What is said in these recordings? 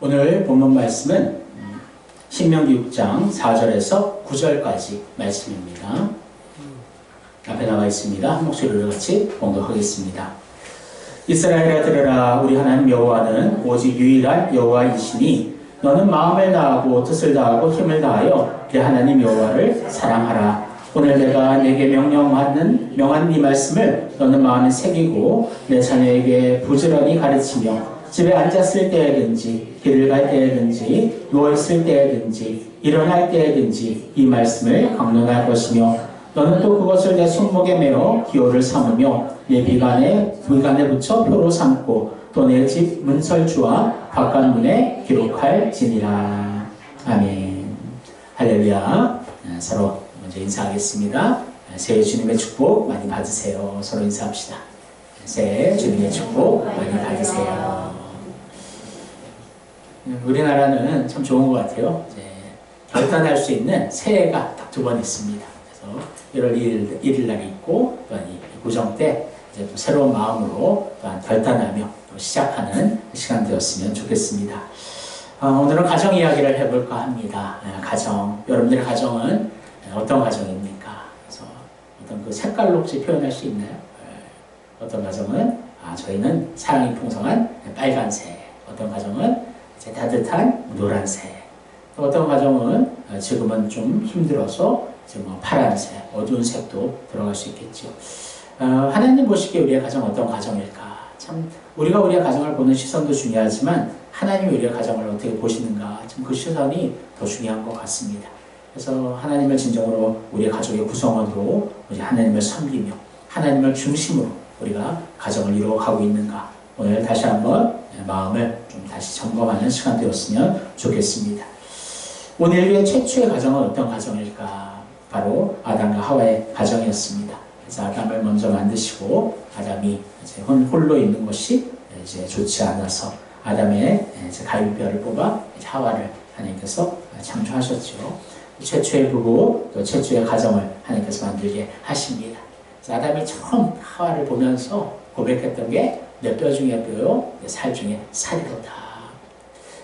오늘 본문 말씀은 신명기 6장 4절에서 9절까지 말씀입니다. 앞에 나와 있습니다. 한 목소리로 같이 봉독하겠습니다. 이스라엘아 들으라. 우리 하나님 여호와는 오직 유일한 여호와이시니 너는 마음을 다하고 뜻을 다하고 힘을 다하여 내 하나님 여호와를 사랑하라. 오늘 내가 내게 명한 이 말씀을 너는 마음에 새기고 내 자녀에게 부지런히 가르치며 집에 앉았을 때에든지 길을 갈 때에든지 누워있을 때에든지 일어날 때에든지 이 말씀을 강론할 것이며 너는 또 그것을 내 손목에 메어 기호를 삼으며 내 비간에 붙여 표로 삼고 또 내 집 문설주와 바깥문에 기록할지니라. 아멘. 할렐루야. 서로 먼저 인사하겠습니다. 새해 주님의 축복 많이 받으세요. 서로 인사합시다. 새해 주님의 축복 많이 받으세요. 우리나라는 참 좋은 것 같아요. 결단할 수 있는 새해가 딱 2번 있습니다. 그래서 1월 1일 날이 있고 또한 구정 때 이제 또 새로운 마음으로 또한 결단하며 또 시작하는 시간 되었으면 좋겠습니다. 오늘은 가정 이야기를 해볼까 합니다. 가정, 여러분들의 가정은 어떤 가정입니까? 그래서 어떤 그 색깔로 혹시 표현할 수 있나요? 어떤 가정은 저희는 사랑이 풍성한 빨간색, 어떤 가정은 이제 따뜻한 노란색, 또 어떤 가정은 지금은 좀 힘들어서 이제 뭐 파란색, 어두운 색도 들어갈 수 있겠죠. 하나님 보시기에 우리의 가정 어떤 가정일까? 참 우리가 우리의 가정을 보는 시선도 중요하지만 하나님이 우리의 가정을 어떻게 보시는가? 참 그 시선이 더 중요한 것 같습니다. 그래서 하나님을 진정으로 우리의 가족의 구성원으로 우리 하나님을 섬기며 하나님을 중심으로 우리가 가정을 이루어가고 있는가? 오늘 다시 한번 마음을 좀 다시 점검하는 시간 되었으면 좋겠습니다. 오늘 인류의 최초의 가정은 어떤 가정일까? 바로 아담과 하와의 가정이었습니다. 그래서 아담을 먼저 만드시고 아담이 이제 홀로 있는 것이 이제 좋지 않아서 아담의 이제 갈비뼈를 뽑아 하와를 하나님께서 창조하셨죠. 최초의 부부, 또 최초의 가정을 하나님께서 만들게 하십니다. 그래서 아담이 처음 하와를 보면서 고백했던 게 내 뼈 중에 뼈요, 내 살 중에 살이로다.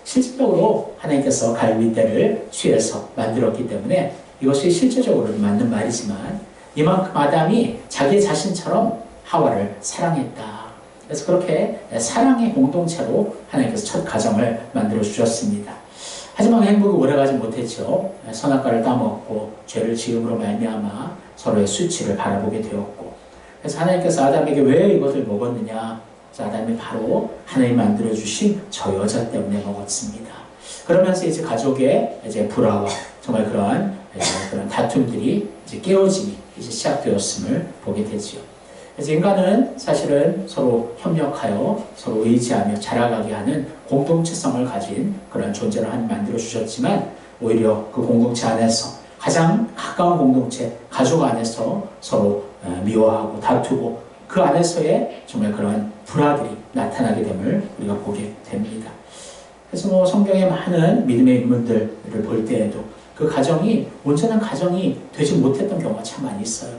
실질적으로 하나님께서 갈비뼈를 취해서 만들었기 때문에 이것이 실제적으로 맞는 말이지만 이만큼 아담이 자기 자신처럼 하와를 사랑했다. 그래서 그렇게 사랑의 공동체로 하나님께서 첫 가정을 만들어 주셨습니다. 하지만 행복이 오래가지 못했죠. 선악과를 따먹고 죄를 지음으로 말미암아 서로의 수치를 바라보게 되었고, 그래서 하나님께서 아담에게 왜 이것을 먹었느냐? 그래서 아담이 바로 하나님 만들어 주신 저 여자 때문에 먹었습니다. 그러면서 이제 가족의 이제 불화와 정말 그런 다툼들이 이제 깨어짐이 이제 시작되었음을 보게 되지요. 그래서 인간은 사실은 서로 협력하여 서로 의지하며 자라가게 하는 공동체성을 가진 그런 존재를 하나님 만들어 주셨지만 오히려 그 공동체 안에서 가장 가까운 공동체, 가족 안에서 서로 미워하고 다투고 그 안에서의 정말 그런 불화들이 나타나게 됨을 우리가 보게 됩니다. 그래서 뭐 성경의 많은 믿음의 인물들을 볼 때에도 그 가정이 온전한 가정이 되지 못했던 경우가 참 많이 있어요.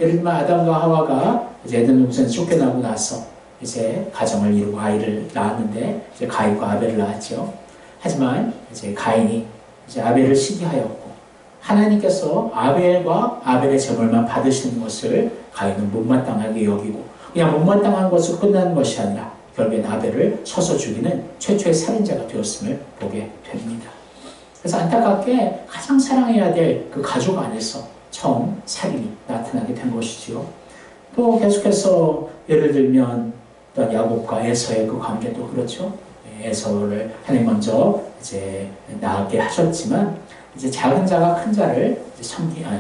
예를 들면 아담과 하와가 이제 에덴 동산에서 쫓겨나고 나서 이제 가정을 이루고 아이를 낳았는데 이제 가인과 아벨을 낳았죠. 하지만 이제 가인이 이제 아벨을 시기하였고 하나님께서 아벨과 아벨의 제물만 받으시는 것을 가인은 못마땅하게 여기고 그냥 못마땅한 것으로 끝나는 것이 아니라 결국엔 아벨을 쳐서 죽이는 최초의 살인자가 되었음을 보게 됩니다. 그래서 안타깝게 가장 사랑해야 될 그 가족 안에서 처음 살인이 나타나게 된 것이지요. 또 계속해서 예를 들면 또 야곱과 에서의 그 관계도 그렇죠. 에서를 하나님 먼저 이제 낳게 하셨지만 이제 작은 자가 큰 자를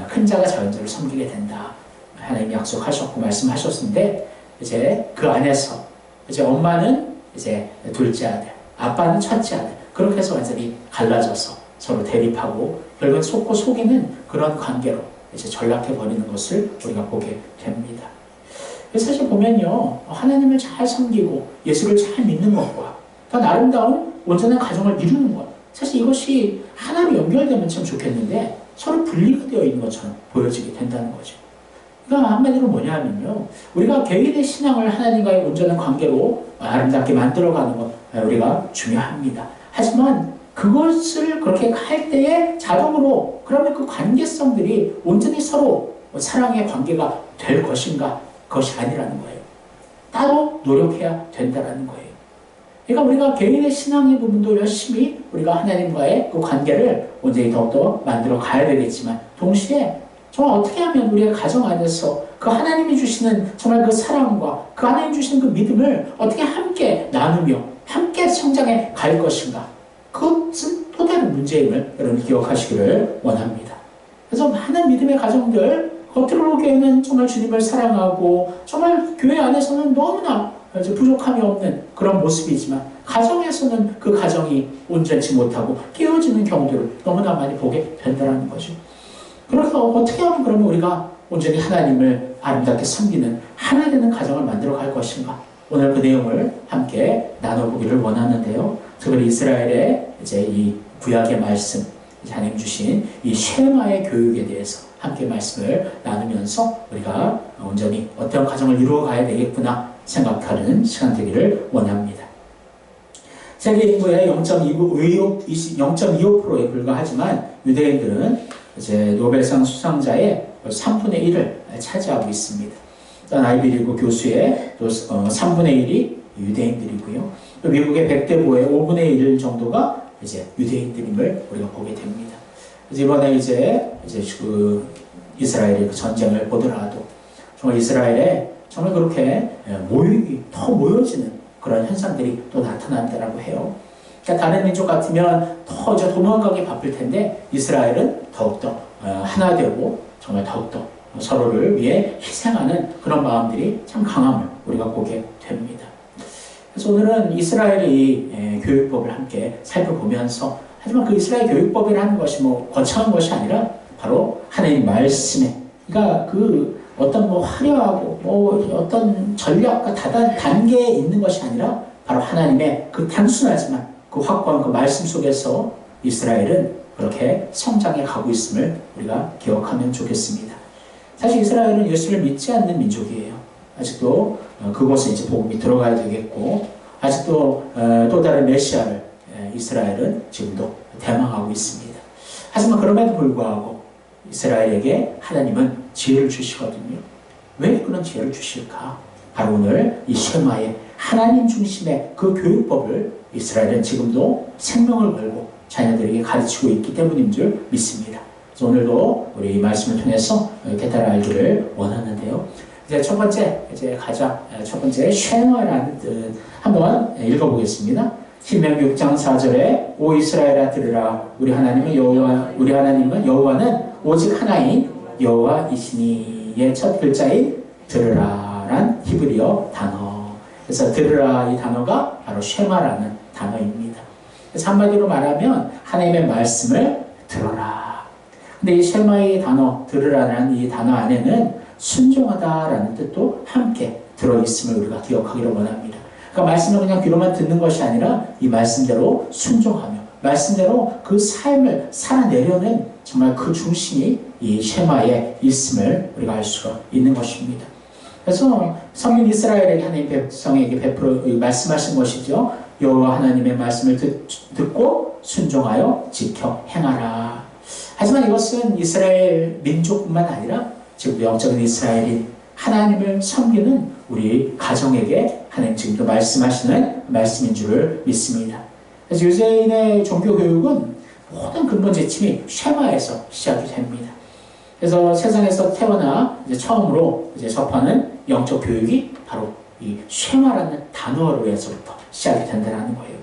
큰 자가 작은 자를 섬기게 된다. 하나님 약속하셨고 말씀하셨는데 이제 그 안에서 이제 엄마는 이제 둘째 아들, 아빠는 첫째 아들 그렇게 해서 완전히 갈라져서 서로 대립하고 결국은 속고 속이는 그런 관계로 이제 전락해 버리는 것을 우리가 보게 됩니다. 사실 보면요, 하나님을 잘 섬기고 예수를 잘 믿는 것과 더 아름다운 온전한 가정을 이루는 것, 사실 이것이 하나님 연결되면 참 좋겠는데 서로 분리가 되어 있는 것처럼 보여지게 된다는 거죠. 그러니까 한마디로 뭐냐면요, 우리가 개인의 신앙을 하나님과의 온전한 관계로 아름답게 만들어가는 것 우리가 중요합니다. 하지만 그것을 그렇게 할 때에 자동으로 그러면 그 관계성들이 온전히 서로 사랑의 관계가 될 것인가? 그것이 아니라는 거예요. 따로 노력해야 된다는 거예요. 그러니까 우리가 개인의 신앙의 부분도 열심히 우리가 하나님과의 그 관계를 온전히 더욱더 만들어 가야 되겠지만 동시에 정말 어떻게 하면 우리의 가정 안에서 그 하나님이 주시는 정말 그 사랑과 그 하나님 주시는 그 믿음을 어떻게 함께 나누며 함께 성장해 갈 것인가? 그것은 또 다른 문제임을 여러분 기억하시기를 원합니다. 그래서 많은 믿음의 가정들 겉으로 보기에는 정말 주님을 사랑하고 정말 교회 안에서는 너무나 부족함이 없는 그런 모습이지만 가정에서는 그 가정이 온전치 못하고 깨어지는 경우들을 너무나 많이 보게 된다는 거죠. 그래서 어떻게 하면 그러면 우리가 온전히 하나님을 아름답게 섬기는 하나 되는 가정을 만들어 갈 것인가? 오늘 그 내용을 함께 나눠보기를 원하는데요. 특별히 이스라엘의 이제 이 구약의 말씀, 하나님 주신 이 쉐마의 교육에 대해서 함께 말씀을 나누면서 우리가 온전히 어떤 가정을 이루어 가야 되겠구나 생각하는 시간 되기를 원합니다. 세계 인구의 0.25%에 불과하지만 유대인들은 이제 노벨상 수상자의 3분의 1을 차지하고 있습니다. 또 아이비리그 교수의 또 3분의 1이 유대인들이고요. 또 미국의 100대 보의 5분의 1 정도가 이제 유대인들임을 우리가 보게 됩니다. 그래서 이번에 이제 그 이스라엘의 그 전쟁을 보더라도 정말 이스라엘에 정말 그렇게 더 모여지는 그런 현상들이 또 나타난다라고 해요. 그러니까 다른 민족 같으면 더 이제 도망가기 바쁠 텐데 이스라엘은 더욱더 하나 되고 정말 더욱더 서로를 위해 희생하는 그런 마음들이 참 강함을 우리가 보게 됩니다. 그래서 오늘은 이스라엘의 교육법을 함께 살펴보면서 하지만 그 이스라엘 교육법이라는 것이 뭐 거창한 것이 아니라 바로 하나님 말씀에 그러니까 그 어떤 뭐 화려하고 뭐 어떤 전략과 단계에 있는 것이 아니라 바로 하나님의 그 단순하지만 그 확고한 그 말씀 속에서 이스라엘은 그렇게 성장해 가고 있음을 우리가 기억하면 좋겠습니다. 사실 이스라엘은 예수를 믿지 않는 민족이에요. 아직도 그곳에 이제 복음이 들어가야 되겠고 아직도 또 다른 메시아를 이스라엘은 지금도 대망하고 있습니다. 하지만 그럼에도 불구하고 이스라엘에게 하나님은 지혜를 주시거든요. 왜 그런 지혜를 주실까? 바로 오늘 이 쉐마의 하나님 중심의 그 교육법을 이스라엘은 지금도 생명을 걸고 자녀들에게 가르치고 있기 때문인 줄 믿습니다. 그래서 오늘도 우리 이 말씀을 통해서 깨달아 알기를 원하는데요. 이제 첫 번째 쉐마라는 뜻 한번 읽어보겠습니다. 신명기 6장 4절에 오 이스라엘아 들으라 우리 하나님은 여호와는 오직 하나인 여호와이시니의 첫 글자인 들으라란 히브리어 단어. 그래서 들으라 이 단어가 바로 쉐마라는 단어입니다. 그래서 한마디로 말하면 하나님의 말씀을 들어라. 근데 이 쉐마의 단어 들으라는 이 단어 안에는 순종하다라는 뜻도 함께 들어있음을 우리가 기억하기를 원합니다. 그러니까 말씀을 그냥 귀로만 듣는 것이 아니라 이 말씀대로 순종하며 말씀대로 그 삶을 살아내려는 정말 그 중심이 이 쉐마에 있음을 우리가 알 수가 있는 것입니다. 그래서 성인 이스라엘에게 하나님 백성에게 베풀어 말씀하신 것이죠. 여호와 하나님의 말씀을 듣고 순종하여 지켜 행하라. 하지만 이것은 이스라엘 민족뿐만 아니라 지금 영적인 이스라엘인 하나님을 섬기는 우리 가정에게 하나님 지금도 말씀하시는 말씀인 줄을 믿습니다. 그래서 유대인의 종교교육은 모든 근본 재침이 쉐마에서 시작이 됩니다. 그래서 세상에서 태어나 이제 처음으로 이제 접하는 영적 교육이 바로 이 쉐마라는 단어로 해서부터 시작이 된다는 거예요.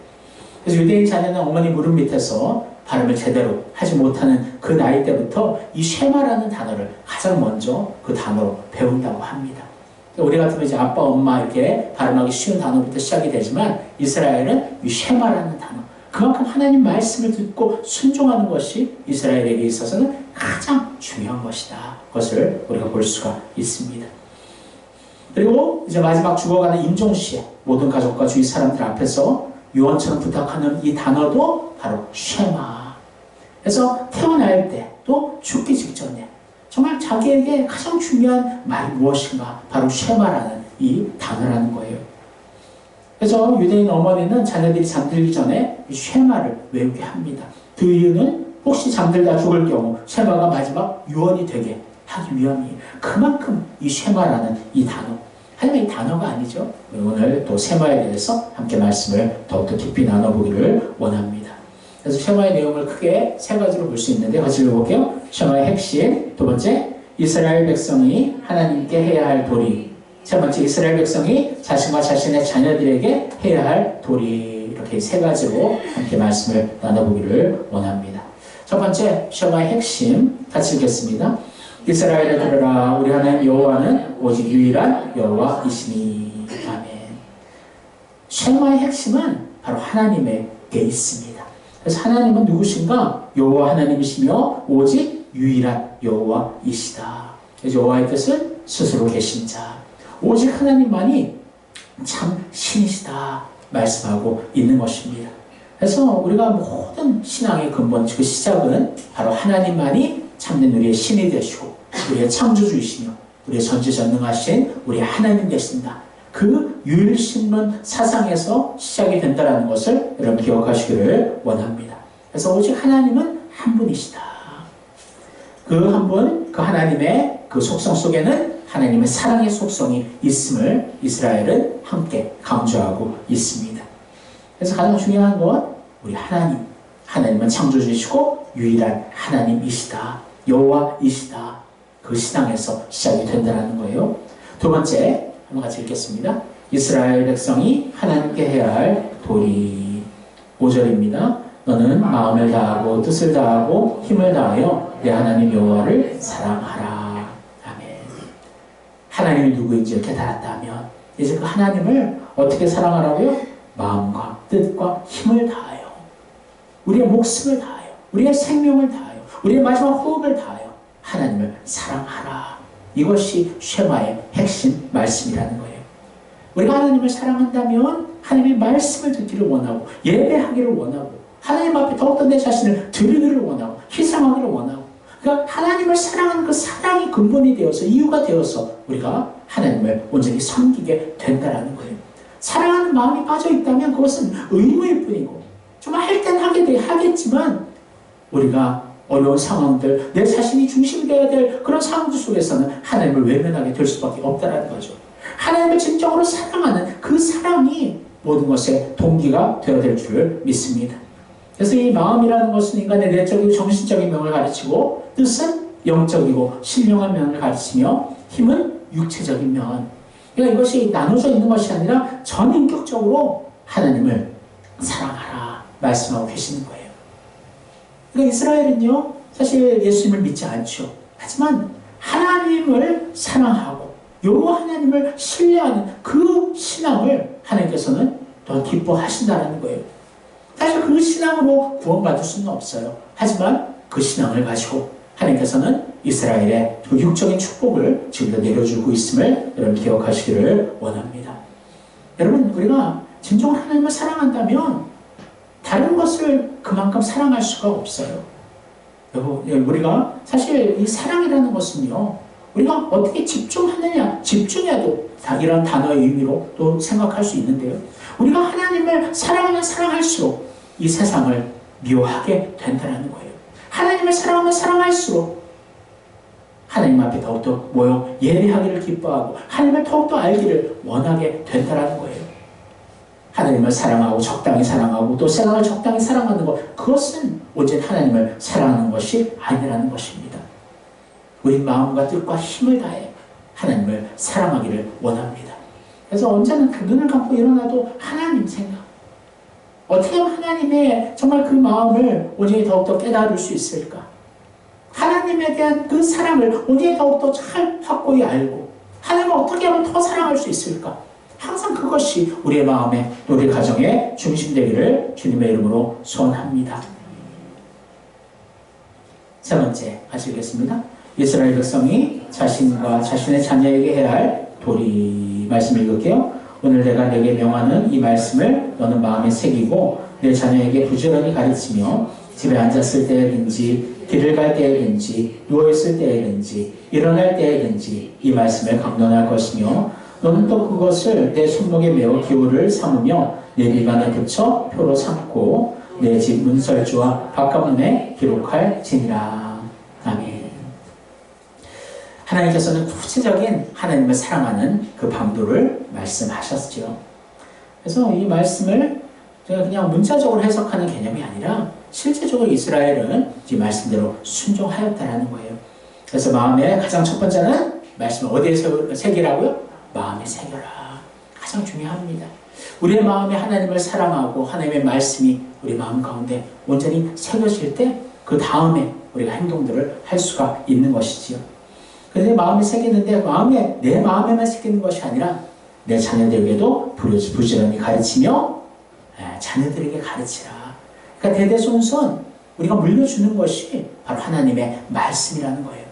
그래서 유대인 자녀는 어머니 무릎 밑에서 발음을 제대로 하지 못하는 그 나이 때부터 이 쉐마라는 단어를 가장 먼저 그 단어로 배운다고 합니다. 우리 같으면 이제 아빠, 엄마 이렇게 발음하기 쉬운 단어부터 시작이 되지만 이스라엘은 이 쉐마라는 단어, 그만큼 하나님 말씀을 듣고 순종하는 것이 이스라엘에게 있어서는 가장 중요한 것이다. 그것을 우리가 볼 수가 있습니다. 그리고 이제 마지막 죽어가는 임종시에 모든 가족과 주위 사람들 앞에서 유언처럼 부탁하는 이 단어도 바로 쉐마. 그래서 태어날 때 또 죽기 직전에 정말 자기에게 가장 중요한 말이 무엇인가? 바로 쉐마라는 이 단어라는 거예요. 그래서 유대인 어머니는 자녀들이 잠들기 전에 이 쉐마를 외우게 합니다. 그 이유는 혹시 잠들다 죽을 경우 쉐마가 마지막 유언이 되게 하기 위함이에요. 그만큼 이 쉐마라는 이 단어, 하지만 이 단어가 아니죠. 오늘 또 쉐마에 대해서 함께 말씀을 더욱더 깊이 나눠보기를 원합니다. 그래서 쉐마의 내용을 크게 세 가지로 볼 수 있는데 같이 읽어볼게요. 쉐마의 핵심, 두 번째, 이스라엘 백성이 하나님께 해야 할 도리. 세 번째, 이스라엘 백성이 자신과 자신의 자녀들에게 해야 할 도리. 이렇게 세 가지로 함께 말씀을 나눠보기를 원합니다. 첫 번째, 쉐마의 핵심 같이 읽겠습니다. 이스라엘에 들으라, 우리 하나님 여호와는 오직 유일한 여호와이시니. 아멘. 쉐마의 핵심은 바로 하나님에게 있습니다. 그래서 하나님은 누구신가? 여호와 하나님이시며 오직 유일한 여호와이시다. 여호와의 뜻은 스스로 계신 자, 오직 하나님만이 참 신이시다 말씀하고 있는 것입니다. 그래서 우리가 모든 신앙의 근본, 그 시작은 바로 하나님만이 참된 우리의 신이 되시고 우리의 창조주이시며 우리의 전지전능하신 우리의 하나님 되신다. 그 유일신론 사상에서 시작이 된다는 것을 여러분 기억하시기를 원합니다. 그래서 오직 하나님은 한 분이시다. 그 한 분, 그 하나님의 그 속성 속에는 하나님의 사랑의 속성이 있음을 이스라엘은 함께 강조하고 있습니다. 그래서 가장 중요한 건 우리 하나님은 창조주이시고 유일한 하나님이시다. 여호와이시다. 그 신앙에서 시작이 된다는 거예요. 두 번째, 한번 같이 읽겠습니다. 이스라엘 백성이 하나님께 해야 할 도리. 5절입니다. 너는 마음을 다하고 뜻을 다하고 힘을 다하여 내 하나님 여호와를 사랑하라. 아멘. 하나님이 누구인지 이렇게 알았다면 이제 그 하나님을 어떻게 사랑하라고요? 마음과 뜻과 힘을 다하여, 우리의 목숨을 다하여, 우리의 생명을 다하여, 우리의 마지막 호흡을 다하여 하나님을 사랑하라. 이것이 쉐마의 핵심 말씀이라는 거예요. 우리가 하나님을 사랑한다면 하나님의 말씀을 듣기를 원하고 예배하기를 원하고 하나님 앞에 더욱더 내 자신을 드리기를 원하고 희생하기를 원하고, 그러니까 하나님을 사랑하는 그 사랑이 근본이 되어서 이유가 되어서 우리가 하나님을 온전히 섬기게 된다는 거예요. 사랑하는 마음이 빠져있다면 그것은 의무일 뿐이고 정말 할 땐 하겠지만 우리가 어려운 상황들, 내 자신이 중심이 되어야 될 그런 상황들 속에서는 하나님을 외면하게 될 수밖에 없다는 거죠. 하나님을 진정으로 사랑하는 그 사랑이 모든 것의 동기가 되어야 될 줄을 믿습니다. 그래서 이 마음이라는 것은 인간의 내적이고 정신적인 면을 가르치고, 뜻은 영적이고 신령한 면을 가르치며, 힘은 육체적인 면. 그러니까 이것이 나눠져 있는 것이 아니라 전인격적으로 하나님을 사랑하라 말씀하고 계시는 거예요. 그러니까 이스라엘은요, 사실 예수님을 믿지 않죠. 하지만 하나님을 사랑하고 여호와 하나님을 신뢰하는 그 신앙을 하나님께서는 더 기뻐하신다는 거예요. 사실 그 신앙으로 구원받을 수는 없어요. 하지만 그 신앙을 가지고 하나님께서는 이스라엘의 그 육적인 축복을 지금도 내려주고 있음을 여러분 기억하시기를 원합니다. 여러분, 우리가 진정으로 하나님을 사랑한다면 다른 것을 그만큼 사랑할 수가 없어요. 우리가 사실 이 사랑이라는 것은요, 우리가 어떻게 집중하느냐, 집중해도 이런 단어의 의미로 또 생각할 수 있는데요. 우리가 하나님을 사랑하면 사랑할수록 이 세상을 미워하게 된다는 거예요. 하나님을 사랑하면 사랑할수록 하나님 앞에 더욱더 모여 예배하기를 기뻐하고 하나님을 더욱더 알기를 원하게 된다는 거예요. 하나님을 사랑하고 적당히 사랑하고 또 세상을 적당히 사랑하는 것, 그것은 오직 하나님을 사랑하는 것이 아니라는 것입니다. 우리 마음과 뜻과 힘을 다해 하나님을 사랑하기를 원합니다. 그래서 언제나 그 눈을 감고 일어나도 하나님 생각, 어떻게 하면 하나님의 정말 그 마음을 온전히 더욱더 깨달을 수 있을까? 하나님에 대한 그 사랑을 온전히 더욱더 잘 확고히 알고 하나님을 어떻게 하면 더 사랑할 수 있을까? 항상 그것이 우리의 마음에, 우리 가정의 중심 되기를 주님의 이름으로 소원합니다. 세 번째, 같이 읽겠습니다. 이스라엘 백성이 자신과 자신의 자녀에게 해야 할 도리. 말씀 읽을게요. 오늘 내가 내게 명하는 이 말씀을 너는 마음에 새기고 내 자녀에게 부지런히 가르치며 집에 앉았을 때든지 길을 갈 때든지 누워있을 때든지 일어날 때든지 이 말씀을 강론할 것이며, 너는 또 그것을 내 손목에 메어 기호를 삼으며 내 비관에 붙여 표로 삼고 내 집 문설주와 바깥문에 기록할지니라. 아멘. 하나님께서는 구체적인 하나님을 사랑하는 그 방도를 말씀하셨죠. 그래서 이 말씀을 제가 그냥 문자적으로 해석하는 개념이 아니라 실제적으로 이스라엘은 이 말씀대로 순종하였다라는 거예요. 그래서 마음에 가장 첫 번째는 말씀을 어디에 새기라고요? 마음에 새겨라. 가장 중요합니다. 우리의 마음에 하나님을 사랑하고 하나님의 말씀이 우리 마음 가운데 온전히 새겨질 때 그 다음에 우리가 행동들을 할 수가 있는 것이지요. 그런데 마음에 새기는데 내 마음에만 새기는 것이 아니라 내 자녀들에게도 부지런히 가르치며 자녀들에게 가르치라. 그러니까 대대손손 우리가 물려주는 것이 바로 하나님의 말씀이라는 거예요.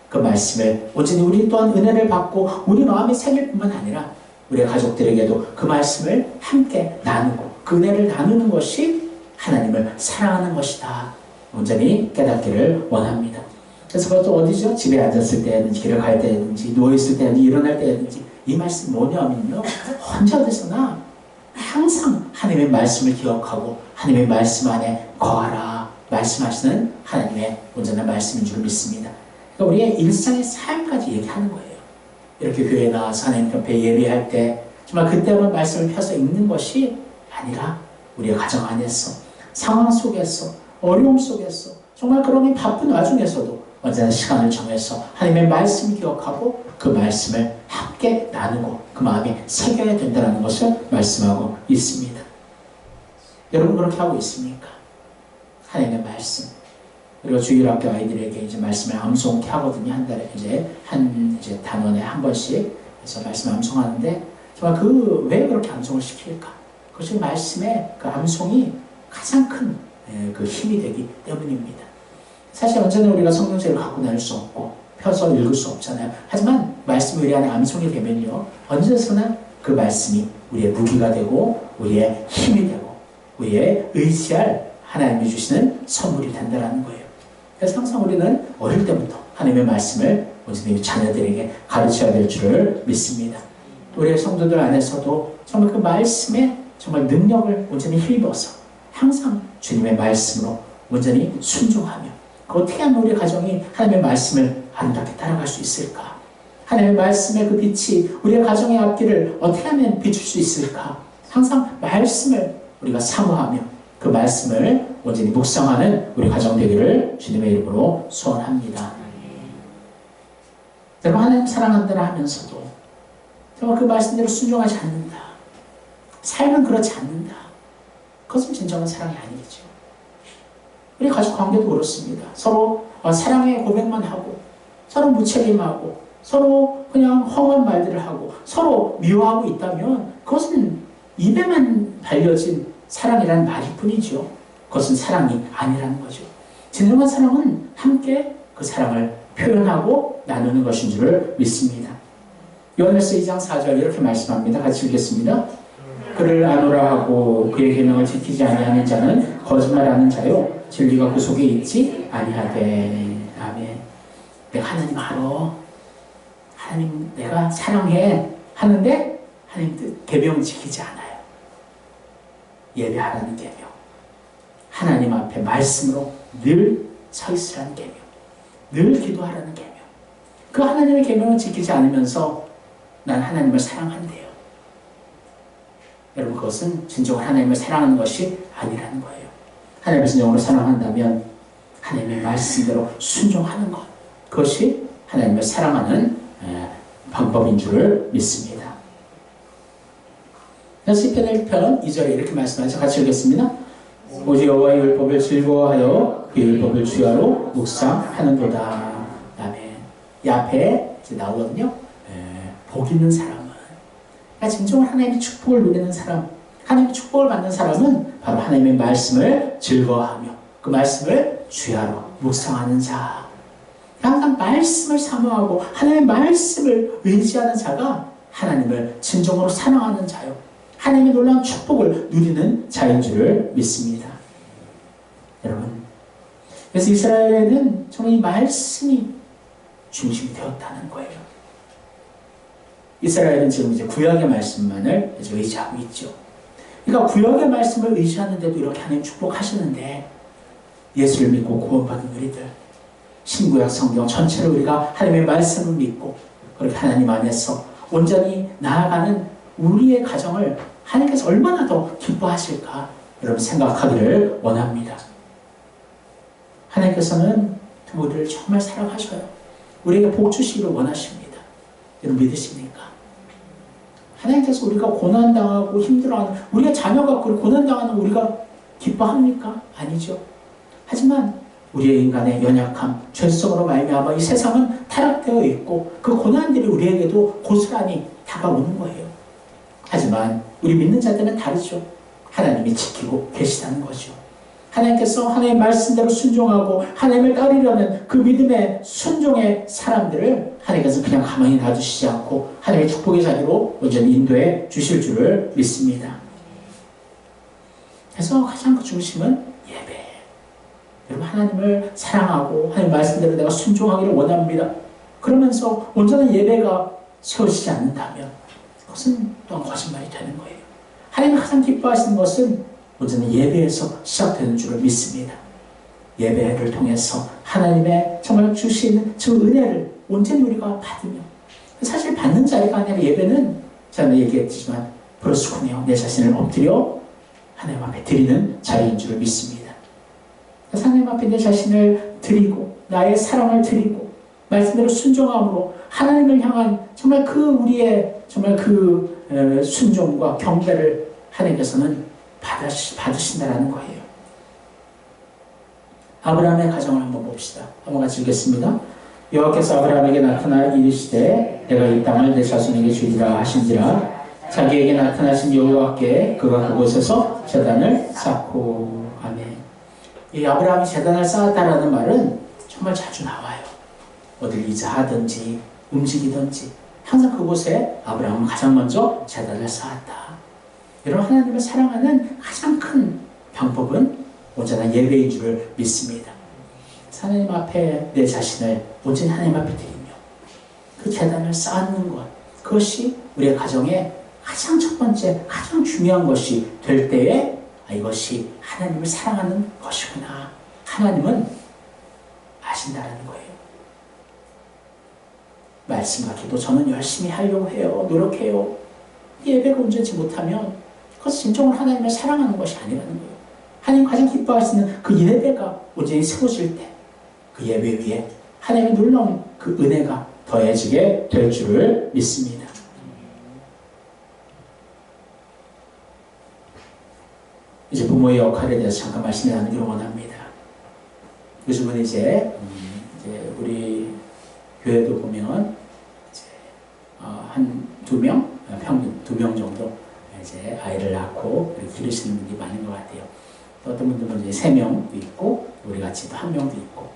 그 말씀을 온전히 우리 또한 은혜를 받고 우리 마음에 새길 뿐만 아니라 우리 가족들에게도 그 말씀을 함께 나누고 그 은혜를 나누는 것이 하나님을 사랑하는 것이다. 온전히 깨닫기를 원합니다. 그래서 그것도 어디죠? 집에 앉았을 때든지 길을 갈 때든지 누워있을 때든지 일어날 때든지 이 말씀 뭐냐면요. 언제 어디서나 항상 하나님의 말씀을 기억하고 하나님의 말씀 안에 거하라 말씀하시는 하나님의 온전한 말씀인 줄 믿습니다. 그러니까 우리의 일상의 삶까지 얘기하는 거예요. 이렇게 교회에 나와서 하나님 옆에 예배할 때 정말 그때만 말씀을 펴서 읽는 것이 아니라 우리의 가정 안에서 상황 속에서 어려움 속에서 정말 그런 바쁜 와중에서도 언제나 시간을 정해서 하나님의 말씀을 기억하고 그 말씀을 함께 나누고 그 마음에 새겨야 된다는 것을 말씀하고 있습니다. 여러분 그렇게 하고 있습니까? 하나님의 말씀. 그리고 주일학교 아이들에게 이제 말씀을 암송케 하거든요. 한 달에 이제 단원에 한 번씩 해서 말씀 암송하는데 정말 왜 그렇게 암송을 시킬까? 그것이 말씀의 그 암송이 가장 큰 그 힘이 되기 때문입니다. 사실 언제나 우리가 성경책을 갖고 다닐 수 없고 펴서 읽을 수 없잖아요. 하지만 말씀이 우리 안에 암송이 되면요. 언제서나 그 말씀이 우리의 무기가 되고 우리의 힘이 되고 우리의 의지할 하나님이 주시는 선물이 된다는 거예요. 그래서 항상 우리는 어릴 때부터 하나님의 말씀을 온전히 자녀들에게 가르쳐야 될 줄을 믿습니다. 우리의 성도들 안에서도 정말 그 말씀에 정말 능력을 온전히 힘입어서 항상 주님의 말씀으로 온전히 순종하며 어떻게 하면 우리 가정이 하나님의 말씀을 아름답게 따라갈 수 있을까? 하나님의 말씀의 그 빛이 우리의 가정의 앞길을 어떻게 하면 비출 수 있을까? 항상 말씀을 우리가 사모하며 그 말씀을 온전히 묵상하는 우리 가정 되기를 주님의 이름으로 소원합니다. 여러분 하나님 사랑한다 하면서도 정말 그 말씀대로 순종하지 않는다. 삶은 그렇지 않는다. 그것은 진정한 사랑이 아니겠죠. 우리 가족 관계도 그렇습니다. 서로 사랑의 고백만 하고 서로 무책임하고 서로 그냥 험한 말들을 하고 서로 미워하고 있다면 그것은 입에만 발려진 사랑이라는 말일 뿐이죠. 그것은 사랑이 아니라는 거죠. 진정한 사랑은 함께 그 사랑을 표현하고 나누는 것인 줄을 믿습니다. 요한일서 2장 4절 이렇게 말씀합니다. 같이 읽겠습니다. 그를 아노라 하고 그의 계명을 지키지 아니하는 자는 거짓말하는 자요 진리가 그 속에 있지 아니하되. 아멘. 내가 하나님 알아. 하나님 내가 사랑해 하는데 하나님 계명 지키지 않아요. 예배하라는 계명, 하나님 앞에 말씀으로 늘 서 있으라는 계명, 늘 기도하라는 계명. 그 하나님의 계명을 지키지 않으면서 난 하나님을 사랑한대요. 여러분 그것은 진정한 하나님을 사랑하는 것이 아니라는 거예요. 하나님을 진정으로 사랑한다면 하나님의 말씀대로 순종하는 것, 그것이 하나님을 사랑하는 방법인 줄을 믿습니다. 시편 1편 2절에 이렇게 말씀하죠. 같이 읽겠습니다. 오직 여호와의 율법을 즐거워하여 그 율법을 주야로 묵상하는도다. 아멘. 이 앞에 이제 나오거든요. 복 있는 사람은, 그러니까 진정한 하나님의 축복을 누리는 사람, 하나님의 축복을 받는 사람은 바로 하나님의 말씀을 즐거워하며 그 말씀을 주야로 묵상하는 자. 항상 말씀을 사모하고 하나님의 말씀을 의지하는 자가 하나님을 진정으로 사랑하는 자요, 하나님의 놀라운 축복을 누리는 자인 줄을 믿습니다. 여러분, 그래서 이스라엘에는 정말 이 말씀이 중심이 되었다는 거예요. 이스라엘은 지금 이제 구약의 말씀만을 의지하고 있죠. 그러니까 구약의 말씀을 의지하는데도 이렇게 하나님 축복하시는데 예수를 믿고 구원받은 우리들, 신구약 성경 전체를 우리가 하나님의 말씀을 믿고 그렇게 하나님 안에서 온전히 나아가는 우리의 가정을 하나님께서 얼마나 더 기뻐하실까 여러분 생각하기를 원합니다. 하나님께서는 우리를 정말 사랑하셔요. 우리에게 복 주시기를 원하십니다. 여러분 믿으십니까? 하나님께서 우리가 고난당하고 힘들어하는 우리가 자녀가 고난당하는 우리가 기뻐합니까? 아니죠. 하지만 우리의 인간의 연약함, 죄성으로 말미암아 이 세상은 타락되어 있고 그 고난들이 우리에게도 고스란히 다가오는 거예요. 하지만 우리 믿는 자들은 다르죠. 하나님이 지키고 계시다는 거죠. 하나님께서 하나님의 말씀대로 순종하고 하나님을 따르려는 그 믿음의 순종의 사람들을 하나님께서 그냥 가만히 놔두시지 않고 하나님의 축복의 자리로 온전히 인도해 주실 줄을 믿습니다. 그래서 가장 그 중심은 예배. 여러분 하나님을 사랑하고 하나님 말씀대로 내가 순종하기를 원합니다. 그러면서 온전한 예배가 세워지지 않는다면 그것은 또한 거짓말이 되는 거예요. 하나님 가장 기뻐하시는 것은 온전히 예배에서 시작되는 줄을 믿습니다. 예배를 통해서 하나님의 정말 주신 그 은혜를 온전히 우리가 받으며 사실 받는 자리가 아니라 예배는 제가 얘기했지만 브로스코네요. 내 자신을 엎드려 하나님 앞에 드리는 자리인 줄을 믿습니다. 하나님 앞에 내 자신을 드리고 나의 사랑을 드리고 말씀대로 순종함으로 하나님을 향한 정말 그 우리의 정말 그 순종과 경배를 하나님께서는 받으신다라는 거예요. 아브라함의 가정을 한번 봅시다. 한번 같이 읽겠습니다. 여호와께서 아브라함에게 나타나 이르시되 내가 이 땅을 내 자손에게 주리라 하신지라 자기에게 나타나신 여호와께 그가 그곳에서 제단을 쌓고 아멘. 이 아브라함이 제단을 쌓았다라는 말은 정말 자주 나와요. 어딜 이사하든지 움직이든지 항상 그곳에 아브라함은 가장 먼저 제단을 쌓았다. 여러분 하나님을 사랑하는 가장 큰 방법은 온전한 예배인 줄을 믿습니다. 하나님 앞에 내 자신을 온전히 하나님 앞에 드리며 그 제단을 쌓는 것, 그것이 우리의 가정에 가장 첫 번째, 가장 중요한 것이 될 때에 이것이 하나님을 사랑하는 것이구나. 하나님은 아신다는 거예요. 말씀과 기도 저는 열심히 하려고 해요. 노력해요. 예배가 온전치 못하면 그것은 진정으로 하나님을 사랑하는 것이 아니라는 거예요. 하나님 가장 기뻐하시는 그 예배가 온전히 세워질 때 그 예배 위에 하나님의 놀라운 그 은혜가 더해지게 될 줄을 믿습니다. 이제 부모의 역할에 대해서 잠깐 말씀을 나누기를 원합니다. 요즘은 이제 우리 교회도 보면 이제 한 2명, 평균 2명 정도 이제 아이를 낳고 기르시는 분들이 많은 것 같아요. 또 어떤 분들은 이제 3명도 있고 우리 같이 또 1명도 있고.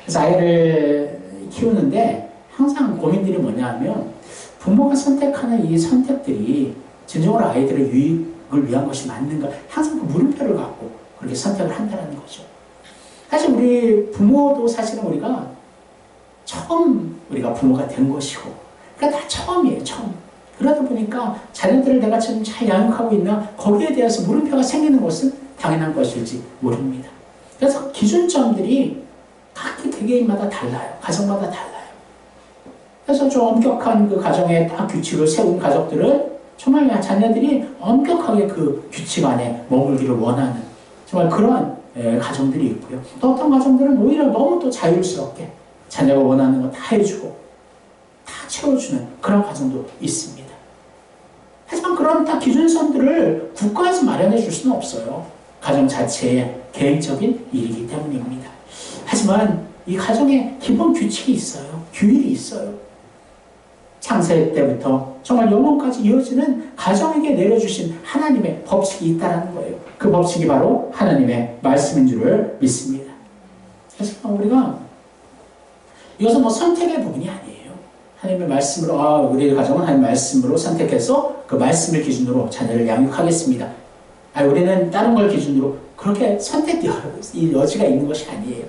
그래서 아이를 키우는데 항상 고민들이 뭐냐면 부모가 선택하는 이 선택들이 진정으로 아이들의 유익을 위한 것이 맞는가 항상 그 물음표를 갖고 그렇게 선택을 한다는 거죠. 사실 우리 부모도 사실은 우리가 처음 우리가 부모가 된 것이고 그러니까 다 처음이에요. 처음. 그러다 보니까 자녀들을 내가 지금 잘 양육하고 있나 거기에 대해서 물음표가 생기는 것은 당연한 것일지 모릅니다. 그래서 기준점들이 각기 개개인마다 달라요. 가정마다 달라요. 그래서 좀 엄격한 그 가정에 딱 규칙을 세운 가족들은 정말 자녀들이 엄격하게 그 규칙 안에 머물기를 원하는 정말 그러한 가정들이 있고요. 또 어떤 가정들은 오히려 너무 또 자율스럽게 자녀가 원하는 거 다 해주고 다 채워주는 그런 가정도 있습니다. 하지만 그런 딱 기준선들을 국가에서 마련해 줄 수는 없어요. 가정 자체의 개인적인 일이기 때문입니다. 하지만 이 가정에 기본 규칙이 있어요. 규율이 있어요. 창세 때부터 정말 영원까지 이어지는 가정에게 내려주신 하나님의 법칙이 있다는 거예요. 그 법칙이 바로 하나님의 말씀인 줄을 믿습니다. 그래서 우리가 이것은 뭐 선택의 부분이 아니에요. 하나님의 말씀으로 우리 가정은 하나님의 말씀으로 선택해서 그 말씀을 기준으로 자녀를 양육하겠습니다. 우리는 다른 걸 기준으로 그렇게 선택 여지가 있는 것이 아니에요.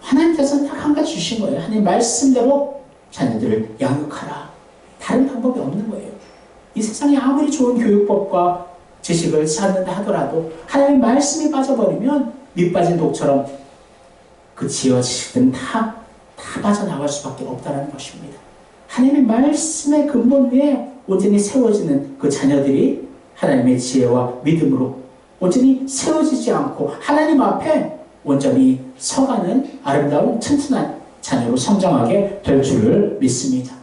하나님께서는 딱 한 가지 주신 거예요. 하나님 말씀대로 자녀들을 양육하라. 다른 방법이 없는 거예요. 이 세상에 아무리 좋은 교육법과 지식을 찾는다 하더라도 하나님의 말씀이 빠져버리면 밑 빠진 독처럼 그 지혜와 지식은 다 빠져나갈 수밖에 없다는 것입니다. 하나님의 말씀의 근본 위에 온전히 세워지는 그 자녀들이 하나님의 지혜와 믿음으로 온전히 세워지지 않고 하나님 앞에 온전히 서가는 아름다운 튼튼한 자녀로 성장하게 될 줄을 믿습니다.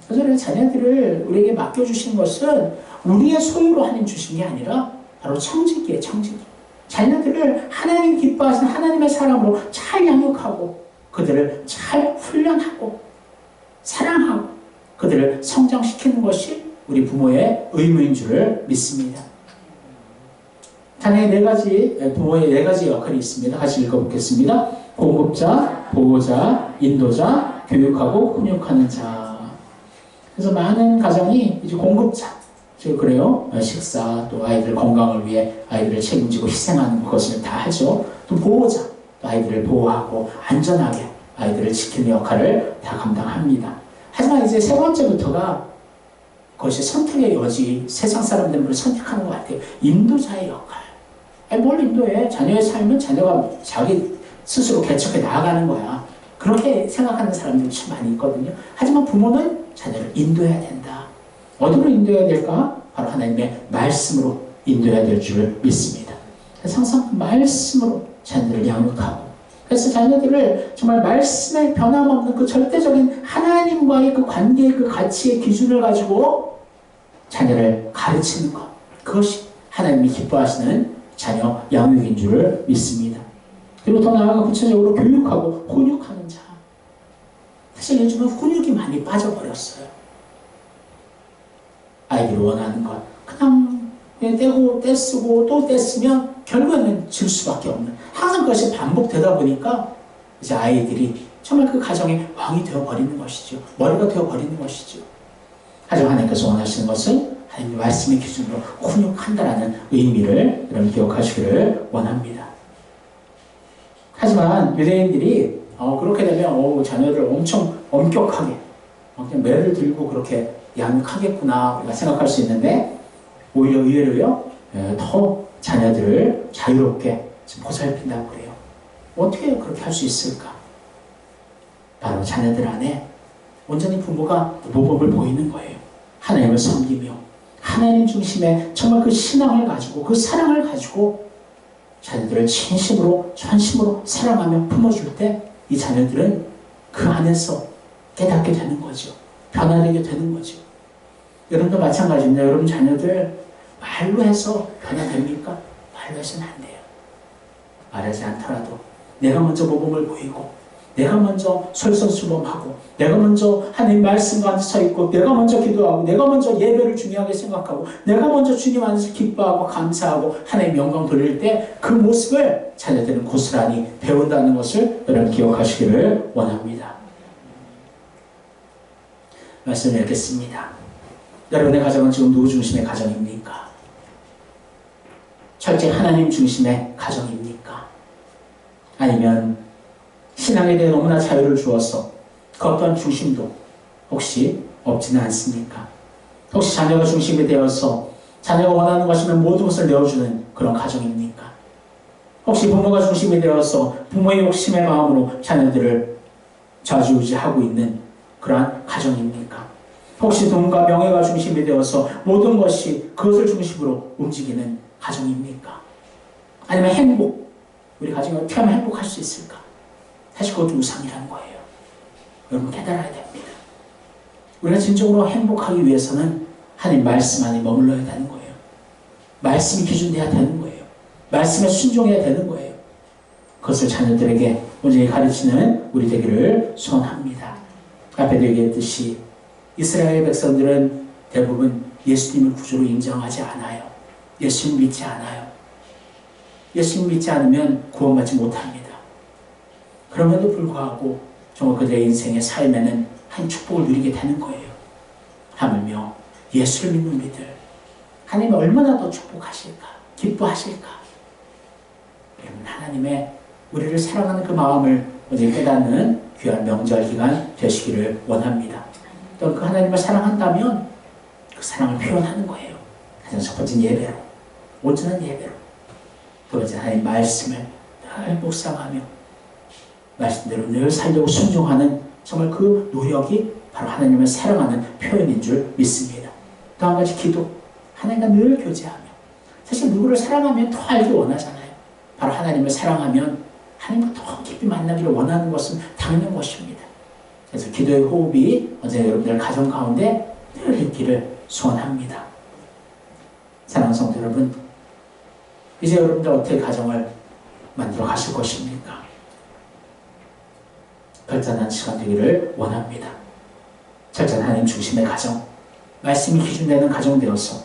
그래서 자녀들을 우리에게 맡겨주신 것은 우리의 소유로 하나님 주신 게 아니라 바로 청지기예요. 청지기. 자녀들을 하나님 기뻐하시는 하나님의 사랑으로 잘 양육하고 그들을 잘 훈련하고 사랑하고 그들을 성장시키는 것이 우리 부모의 의무인 줄을 믿습니다. 자녀의 부모의 네 가지 역할이 있습니다. 같이 읽어보겠습니다. 공급자, 보호자, 인도자, 교육하고 훈육하는 자. 그래서 많은 가정이 이제 공급자, 즉 그래요. 식사, 또 아이들 건강을 위해 아이들을 책임지고 희생하는 것을 다 하죠. 또 보호자, 또 아이들을 보호하고 안전하게 아이들을 지키는 역할을 다 감당합니다. 하지만 이제 세 번째부터가 그것이 선택의 여지, 세상 사람들을 선택하는 것 같아요. 인도자의 역할. 뭘 인도해? 자녀의 삶은 자녀가 자기 스스로 개척해 나아가는 거야. 그렇게 생각하는 사람들이 참 많이 있거든요. 하지만 부모는 자녀를 인도해야 된다. 어디로 인도해야 될까? 바로 하나님의 말씀으로 인도해야 될 줄 믿습니다. 그래서 항상 말씀으로 자녀들을 양육하고, 그래서 자녀들을 정말 말씀에 변함없는 그 절대적인 하나님과의 그 관계의 그 가치의 기준을 가지고 자녀를 가르치는 것, 그것이 하나님이 기뻐하시는 자녀 양육인 줄을 믿습니다. 그리고 더 나아가 구체적으로 교육하고 훈육하는 자. 사실 요즘은 훈육이 많이 빠져버렸어요. 아이들이 원하는 것 그냥 떼고 떼쓰고 또 떼쓰면 결국에는 질 수밖에 없는, 항상 그것이 반복되다 보니까 이제 아이들이 정말 그 가정의 왕이 되어버리는 것이죠. 머리가 되어버리는 것이죠. 하지만 하나님께서 원하시는 것은 하나님의 말씀의 기준으로 훈육한다라는 의미를 여러분 기억하시기를 원합니다. 하지만 유대인들이 그렇게 되면 자녀들을 엄청 엄격하게 그냥 매를 들고 그렇게 양육하겠구나 우리가 생각할 수 있는데, 오히려 의외로요 더 자녀들을 자유롭게 보살핀다고 그래요. 어떻게 그렇게 할 수 있을까? 바로 자녀들 안에 온전히 부모가 모범을 보이는 거예요. 하나님을 섬기며 하나님 중심의 정말 그 신앙을 가지고 그 사랑을 가지고 자녀들을 진심으로 전심으로 사랑하며 품어줄 때 이 자녀들은 그 안에서 깨닫게 되는 거죠. 변화되게 되는 거죠. 여러분도 마찬가지입니다. 여러분 자녀들 말로 해서 변화됩니까? 말로 해서는 안 돼요. 말하지 않더라도 내가 먼저 모범을 보이고 내가 먼저 솔선수범하고 내가 먼저 하나님 말씀과 앉아 있고 내가 먼저 기도하고 내가 먼저 예배를 중요하게 생각하고 내가 먼저 주님 안에서 기뻐하고 감사하고 하나님 영광 돌릴 때 그 모습을 자녀들은 고스란히 배운다는 것을 여러분 기억하시기를 원합니다. 말씀을 읽겠습니다. 여러분의 가정은 지금 누구 중심의 가정입니까? 철저히 하나님 중심의 가정입니까? 아니면 신앙에 대해 너무나 자유를 주어서 그 어떤 중심도 혹시 없지는 않습니까? 혹시 자녀가 중심이 되어서 자녀가 원하는 것이면 모든 것을 내어주는 그런 가정입니까? 혹시 부모가 중심이 되어서 부모의 욕심의 마음으로 자녀들을 좌지우지하고 있는 그러한 가정입니까? 혹시 돈과 명예가 중심이 되어서 모든 것이 그것을 중심으로 움직이는 가정입니까? 아니면 행복, 우리 가정이 어떻게 하면 행복할 수 있을까? 사실 그것도 우상이라는 거예요. 여러분 깨달아야 됩니다. 우리가 진정으로 행복하기 위해서는 하나님 말씀 안에 머물러야 되는 거예요. 말씀이 기준돼야 되는 거예요. 말씀에 순종해야 되는 거예요. 그것을 자녀들에게 온전히 가르치는 우리 되기를 소원합니다. 앞에도 얘기했듯이 이스라엘 백성들은 대부분 예수님을 구주로 인정하지 않아요. 예수님 믿지 않아요. 예수님 믿지 않으면 구원받지 못합니다. 그럼에도 불구하고 정말 그들의 인생의 삶에는 한 축복을 누리게 되는 거예요. 하물며 예수를 믿는 우리들, 하나님이 얼마나 더 축복하실까, 기뻐하실까. 하나님의 우리를 사랑하는 그 마음을 어제 깨닫는 귀한 명절 기간 되시기를 원합니다. 또 그 하나님을 사랑한다면 그 사랑을 표현하는 거예요. 가장 첫 번째 예배로, 온전한 예배로 두 번째 하나님 말씀을 늘 묵상하며 말씀대로 늘 살려고 순종하는 정말 그 노력이 바로 하나님을 사랑하는 표현인 줄 믿습니다. 또 한 가지 기도, 하나님과 늘 교제하며 사실 누구를 사랑하면 더 알기 원하잖아요. 바로 하나님을 사랑하면 하나님과 더 깊이 만나기를 원하는 것은 당연한 것입니다. 그래서 기도의 호흡이 언제나 여러분들 가정 가운데 늘 있기를 소원합니다. 사랑하는 성도 여러분, 이제 여러분들 어떻게 가정을 만들어 가실 것입니까? 결단한 시간 되기를 원합니다. 철저한 하나님 중심의 가정, 말씀이 기준되는 가정 되어서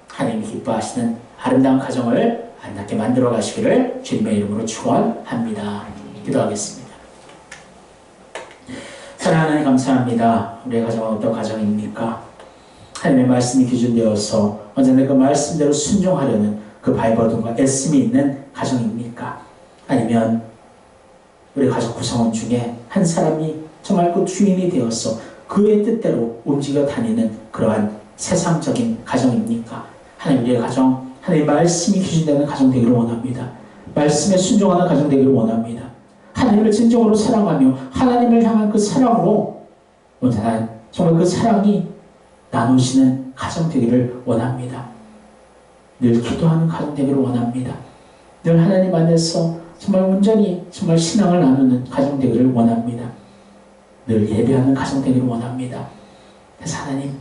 하나님이 기뻐하시는 아름다운 가정을 아름답게 만들어 가시기를 주님의 이름으로 축원합니다. 기도하겠습니다. 사랑하는 하나님 감사합니다. 우리의 가정은 어떤 가정입니까? 하나님의 말씀이 기준되어서 언제나 그 말씀대로 순종하려는 그 발버둥과 애씀이 있는 가정입니까? 아니면 우리 가족 구성원 중에 한 사람이 정말 그 주인이 되어서 그의 뜻대로 움직여 다니는 그러한 세상적인 가정입니까? 하나님 우리의 가정, 하나님의 말씀이 기준되는 가정 되기를 원합니다. 말씀에 순종하는 가정 되기를 원합니다. 하나님을 진정으로 사랑하며 하나님을 향한 그 사랑으로 온전한 정말 그 사랑이 나누시는 가정 되기를 원합니다. 늘 기도하는 가정 되기를 원합니다. 늘 하나님 안에서 정말 온전히 정말 신앙을 나누는 가정 되기를 원합니다. 늘 예배하는 가정 되기를 원합니다. 그래서 하나님,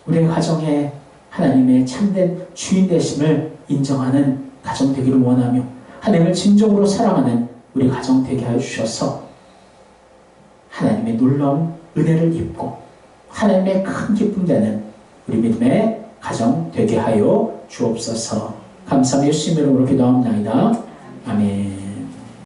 우리의 가정에 하나님의 참된 주인 되심을 인정하는 가정 되기를 원하며 하나님을 진정으로 사랑하는 우리 가정 되게 하여 주셔서 하나님의 놀라운 은혜를 입고 하나님의 큰 기쁨 되는 우리 믿음의 가정 되게 하여 주옵소서. 감사하며 예수님 이름으로 기도합니다.